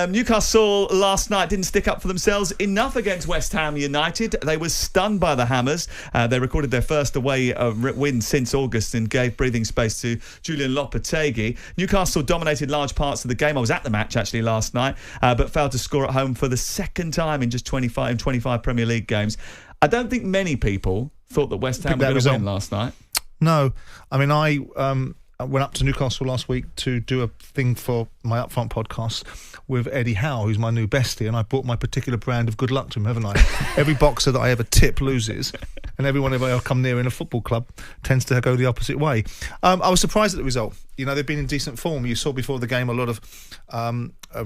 Newcastle last night didn't stick up for themselves enough against West Ham United. They were stunned by the Hammers. They recorded their first away win since August and gave breathing space to Julian Lopetegui. Newcastle dominated large parts of the game. I was at the match actually last night, but failed to score at home for the second time in just 25 Premier League games. I don't think many people thought that West Ham were going to win last night. No. I mean, I went up to Newcastle last week to do a thing for my Upfront podcast with Eddie Howe, who's my new bestie, and I bought my particular brand of good luck to him, haven't I? Every boxer that I ever tip loses, and everyone I come near in a football club tends to go the opposite way. I was surprised at the result. You know, they've been in decent form. You saw before the game a lot of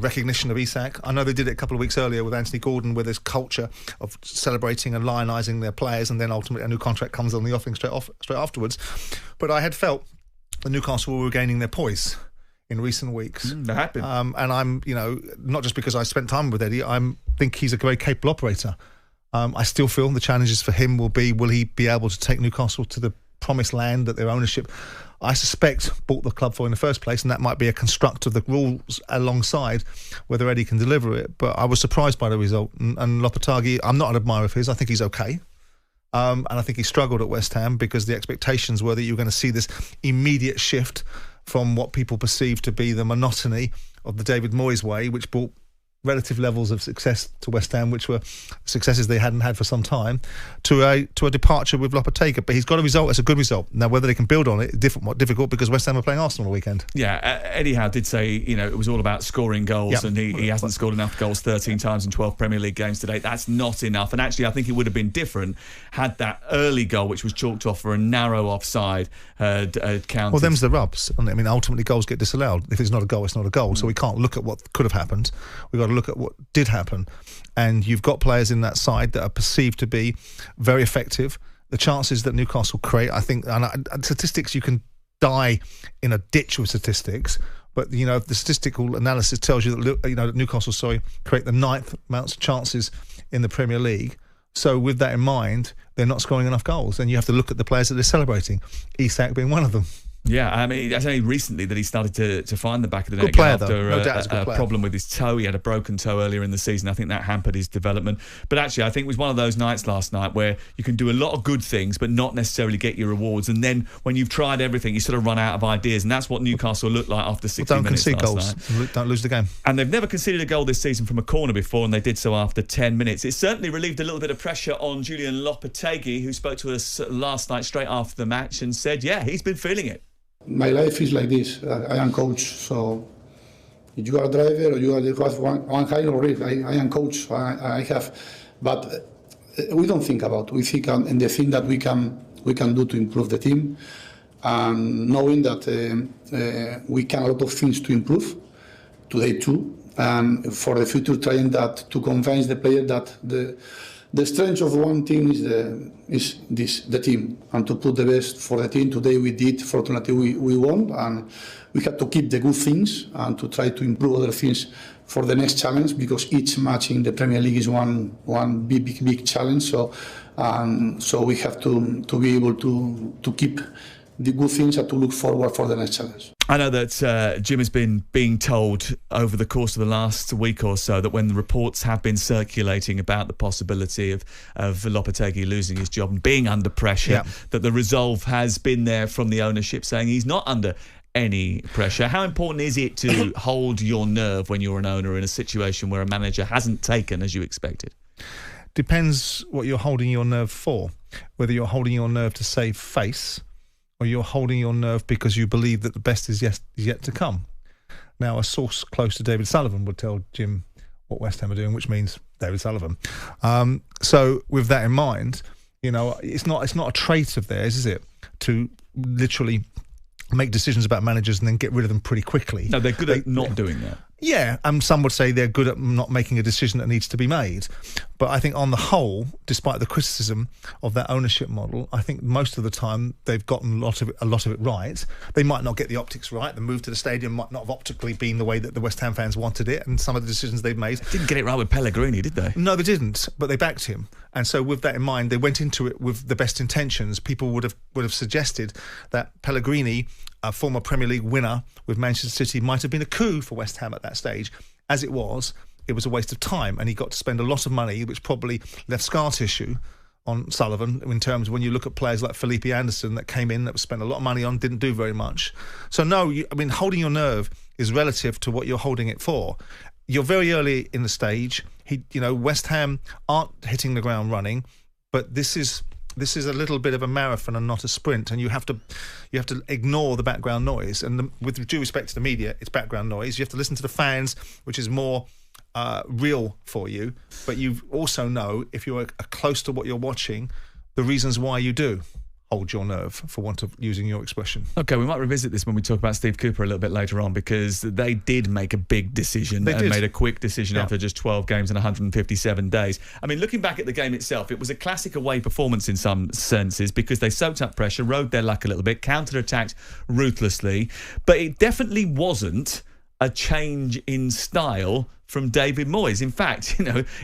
recognition of Isak. I know they did it a couple of weeks earlier with Anthony Gordon, with this culture of celebrating and lionising their players, and then ultimately a new contract comes on the offing straight afterwards. But I had felt that Newcastle were regaining their poise in recent weeks. That happened. And I'm, not just because I spent time with Eddie, I think he's a very capable operator. I still feel the challenges for him will he be able to take Newcastle to the promised land that their ownership, I suspect, bought the club for in the first place, and that might be a construct of the rules alongside whether Eddie can deliver it. But I was surprised by the result. And Lopetegui, I'm not an admirer of his. I think he's okay. And I think he struggled at West Ham because the expectations were that you were going to see this immediate shift from what people perceived to be the monotony of the David Moyes way, which brought relative levels of success to West Ham, which were successes they hadn't had for some time, to a departure with Lopetegui. But he's got a result. It's a good result. Now, whether they can build on it, difficult because West Ham are playing Arsenal on the weekend. Yeah, Eddie Howe did say, it was all about scoring goals, and he hasn't scored enough goals 13 times in 12 Premier League games to date. That's not enough. And actually, I think it would have been different had that early goal, which was chalked off for a narrow offside, counted. Well, them's the rubs. I mean, ultimately, goals get disallowed. If it's not a goal, it's not a goal. So we can't look at what could have happened. We've got to look at what did happen. And you've got players in that side that are perceived to be very effective. The chances that Newcastle create, I think, and statistics, you can die in a ditch with statistics, but the statistical analysis tells you that Newcastle, create the 9th amounts of chances in the Premier League. So with that in mind, they're not scoring enough goals, and you have to look at the players that they're celebrating, Isak being one of them. Yeah, I mean, it's only recently that he started to find the back of the net player, after a problem with his toe. He had a broken toe earlier in the season. I think that hampered his development. But actually, I think it was one of those nights last night where you can do a lot of good things but not necessarily get your rewards. And then when you've tried everything, you sort of run out of ideas. And that's what Newcastle looked like after 60 minutes last night. Don't concede goals. Don't lose the game. And they've never conceded a goal this season from a corner before, and they did so after 10 minutes. It certainly relieved a little bit of pressure on Julian Lopetegui, who spoke to us last night straight after the match and said, yeah, he's been feeling it. My life is like this. I am coach, so if you are a driver or you have one high or red, I am coach. I have, but we don't think about. We think and the thing that we can do to improve the team, and knowing that we can a lot of things to improve today too, and for the future trying that to convince the player that the strength of one team is the team, and to put the best for the team. Today we did. Fortunately, we won, and we have to keep the good things and to try to improve other things for the next challenge, because each match in the Premier League is one big challenge. So we have to be able to keep the good things and to look forward for the next challenge. I know that Jim has been being told over the course of the last week or so that when the reports have been circulating about the possibility of Lopetegui losing his job and being under pressure, that the resolve has been there from the ownership saying he's not under any pressure. How important is it to hold your nerve when you're an owner in a situation where a manager hasn't taken as you expected? Depends what you're holding your nerve for. Whether you're holding your nerve to save face, or you're holding your nerve because you believe that the best is yet to come. Now, a source close to David Sullivan would tell Jim what West Ham are doing, which means David Sullivan. So with that in mind, it's not a trait of theirs, is it, to literally make decisions about managers and then get rid of them pretty quickly. No, they're good at not doing that. Yeah, and some would say they're good at not making a decision that needs to be made. But I think on the whole, despite the criticism of that ownership model, I think most of the time they've gotten a lot of it right. They might not get the optics right. The move to the stadium might not have optically been the way that the West Ham fans wanted it, and some of the decisions they've made. They didn't get it right with Pellegrini, did they? No, they didn't, but they backed him. And so with that in mind, they went into it with the best intentions. People would have suggested that Pellegrini, a former Premier League winner with Manchester City, might have been a coup for West Ham at that stage. As it was a waste of time, and he got to spend a lot of money, which probably left scar tissue on Sullivan in terms of when you look at players like Felipe Anderson that came in, that was spent a lot of money on, didn't do very much. So no, holding your nerve is relative to what you're holding it for. You're very early in the stage. West Ham aren't hitting the ground running, but this is a little bit of a marathon and not a sprint, and you have to ignore the background noise. And with due respect to the media, it's background noise. You have to listen to the fans, which is more real for you. But you also know, if you're close to what you're watching, the reasons why you do hold your nerve, for want of using your expression. Okay, we might revisit this when we talk about Steve Cooper a little bit later on, because they did make a big decision made a quick decision after just 12 games and 157 days. I mean, looking back at the game itself, it was a classic away performance in some senses, because they soaked up pressure, rode their luck a little bit, counter-attacked ruthlessly, but it definitely wasn't a change in style from David Moyes. In fact,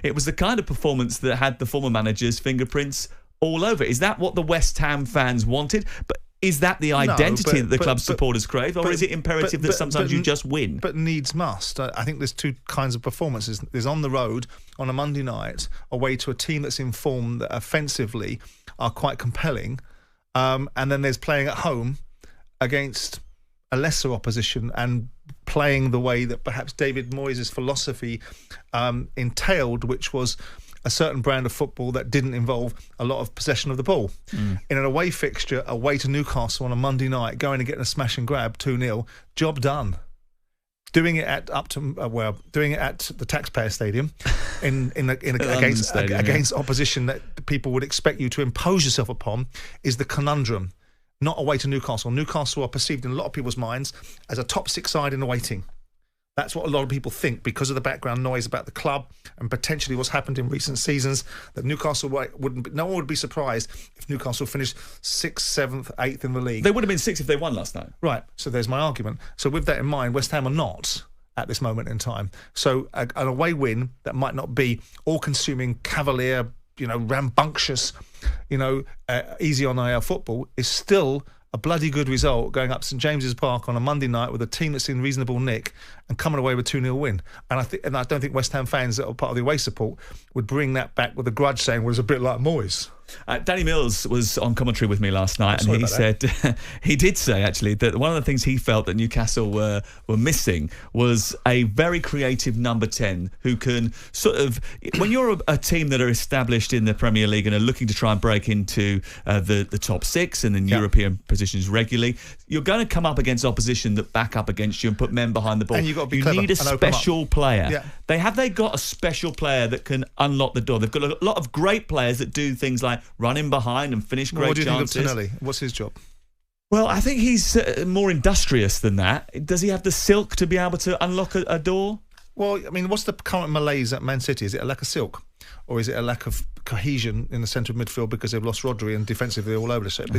it was the kind of performance that had the former manager's fingerprints all over. Is that what the West Ham fans wanted? But is that the identity that the club's supporters crave, or is it imperative that sometimes you just win? But needs must. I think there's two kinds of performances. There's on the road on a Monday night, away to a team that's in form, that offensively are quite compelling, and then there's playing at home against a lesser opposition and playing the way that perhaps David Moyes' philosophy entailed, which was a certain brand of football that didn't involve a lot of possession of the ball. In an away fixture, away to Newcastle on a Monday night, going and getting a smash and grab 2-0, job done. Doing it at the Taxpayer Stadium, against opposition that people would expect you to impose yourself upon, is the conundrum. Not away to Newcastle. Newcastle are perceived in a lot of people's minds as a top 6 side in the waiting. That's what a lot of people think, because of the background noise about the club and potentially what's happened in recent seasons, that Newcastle no one would be surprised if Newcastle finished 6th, 7th, 8th in the league. They would have been 6th if they won last night. Right, so there's my argument. So with that in mind, West Ham are not at this moment in time. So an away win that might not be all-consuming, cavalier, rambunctious, easy on IR football is still a bloody good result, going up St James's Park on a Monday night with a team that's in reasonable nick and coming away with 2-0 win. And I don't think West Ham fans that are part of the away support would bring that back with a grudge, saying it was a bit like Moyes. Danny Mills was on commentary with me last night, and he said he did say actually that one of the things he felt that Newcastle were missing was a very creative number 10 who can sort of, when you're a team that are established in the Premier League and are looking to try and break into the top 6 and then European positions regularly, you're going to come up against opposition that back up against you and put men behind the ball. And you've got to be you clever need a special player. Yeah. Have they got a special player that can unlock the door? They've got a lot of great players that do things like run in behind and finish great chances. What do you think of Tonelli? What's his job? Well, I think he's more industrious than that. Does he have the silk to be able to unlock a door? Well, I mean, what's the current malaise at Man City? Is it a lack of silk? Or is it a lack of cohesion in the centre of midfield because they've lost Rodri and defensively all over the shop?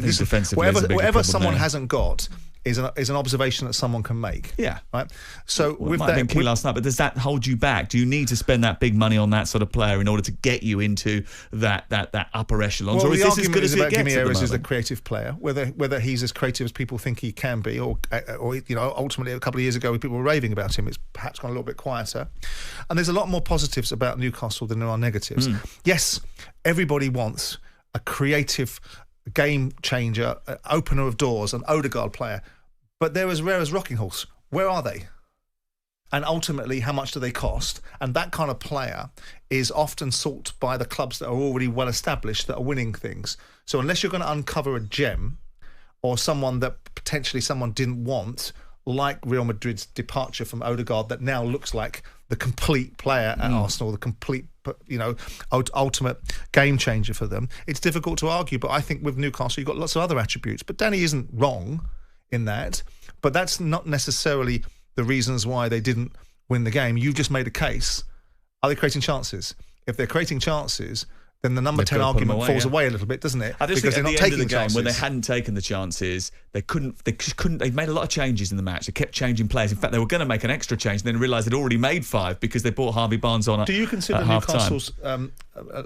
Whatever someone hasn't got is an observation that someone can make. Yeah. Right? So with that, been key last night, but does that hold you back? Do you need to spend that big money on that sort of player in order to get you into that upper echelons? Well, or is the this as good as it gets? Gimme Ares is a creative player. Whether he's as creative as people think he can be, or ultimately a couple of years ago people were raving about him, it's perhaps gone a little bit quieter. And there's a lot more positives about Newcastle than there are negatives. Yes, everybody wants a creative game changer, opener of doors, an Odegaard player, but they're as rare as rocking horse. Where are they? And ultimately, how much do they cost? And that kind of player is often sought by the clubs that are already well established, that are winning things. So unless you're going to uncover a gem or someone that potentially someone didn't want, like Real Madrid's departure from Odegaard, that now looks like the complete player at Arsenal, the complete, ultimate game changer for them, it's difficult to argue. But I think with Newcastle, you've got lots of other attributes. But Danny isn't wrong in that. But that's not necessarily the reasons why they didn't win the game. You just made a case. Are they creating chances? If they're creating chances, then the number 10 argument falls away a little bit, doesn't it? I just because think they're at not the end of the game, chances. when they hadn't taken the chances, they'd made a lot of changes in the match. They kept changing players. In fact, they were going to make an extra change and then realised they'd already made 5 because they brought Harvey Barnes on at half-time. Do you consider Newcastle's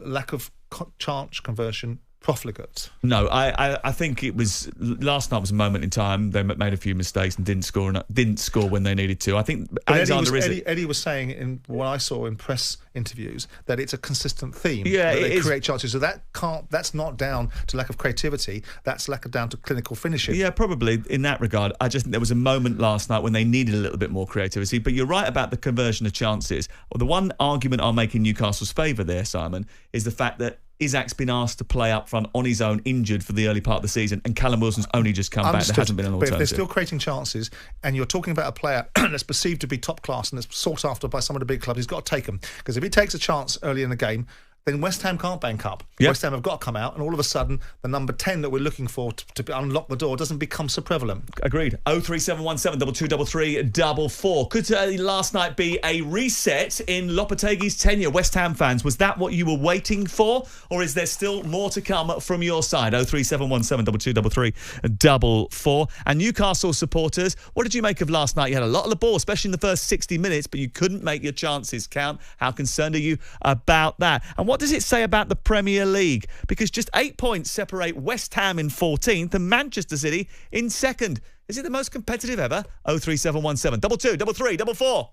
lack of chance conversion profligate. No, I think it was last night was a moment in time. They made a few mistakes and didn't score when they needed to. I think Eddie was saying in what I saw in press interviews that it's a consistent theme. Yeah, that they create chances. So that's not down to lack of creativity. That's down to clinical finishing. Yeah, probably in that regard. I just think there was a moment last night when they needed a little bit more creativity. But you're right about the conversion of chances. Well, the one argument I'll make in Newcastle's favour there, Simon, is the fact that Isaac's been asked to play up front on his own, injured for the early part of the season, and Callum Wilson's only just come back. There hasn't been an alternative. But if they're still creating chances, and you're talking about a player that's perceived to be top class and that's sought after by some of the big clubs, he's got to take them. Because if he takes a chance early in the game, then West Ham can't bank up. Yep. West Ham have got to come out, and all of a sudden, the number 10 that we're looking for to unlock the door doesn't become so prevalent. Agreed. 03717 2233 44. Could last night be a reset in Lopetegui's tenure? West Ham fans, was that what you were waiting for, or is there still more to come from your side? 03717 2233 44. And Newcastle supporters, what did you make of last night? You had a lot of the ball, especially in the first 60 minutes, but you couldn't make your chances count. How concerned are you about that? And what does it say about the Premier League? Because just 8 points separate West Ham in 14th and Manchester City in 2nd. Is it the most competitive ever? 03717 2233 44.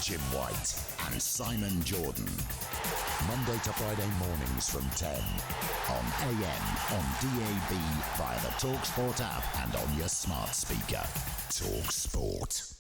Jim White and Simon Jordan. Monday to Friday mornings from 10 on AM, on DAB, via the talkSPORT app and on your smart speaker. talkSPORT.